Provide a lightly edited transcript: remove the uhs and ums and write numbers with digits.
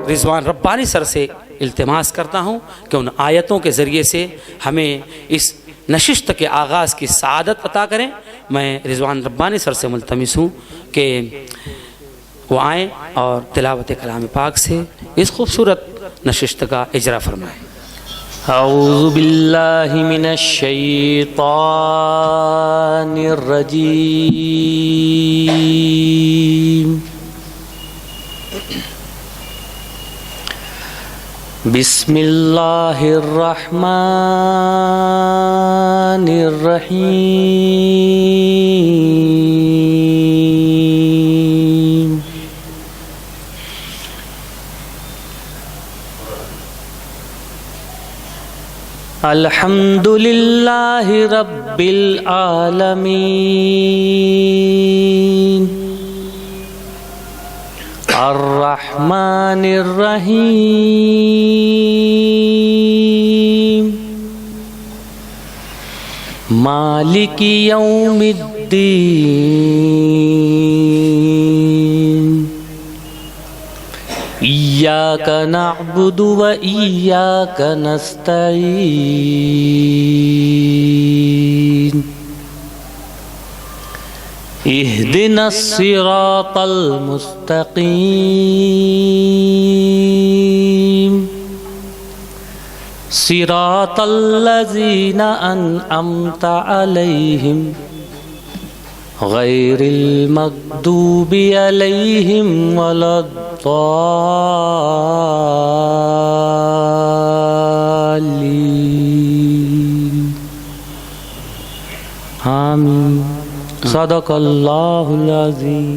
Rizwan Rabbani sir से इल्तिमास करता हूँ कि उन आयतों के ज़रिए से हमें इस नशिस्त के आगाज़ की सआदत अता करें। मैं रिजवान रब्बानी सर से मुल्तमिस हूँ कि वो आएँ और तिलावत कलाम पाक से इस खूबसूरत नशिस्त का इजरा फरमाएँ। औज़ु बिल्लाहि मिनश शैतानिर रजीम। बिस्मिल्लाहिर रहमानिर रहीम। अल्हम्दुलिल्लाहि रब्बिल आलमीन अर्रहमानिर रहीम मालिकी यौमिद्दीन इय्याका नअबुदु व इय्याका नस्तईन इहदिनस सिरातल मुस्तकीम सिरातल लज़ीना अनअमता अलैहिम गैरिल मग़दूबि अलैहिम वलद्दाल्लीन। आमीन। सदक़ल्लाहुल अज़ीम।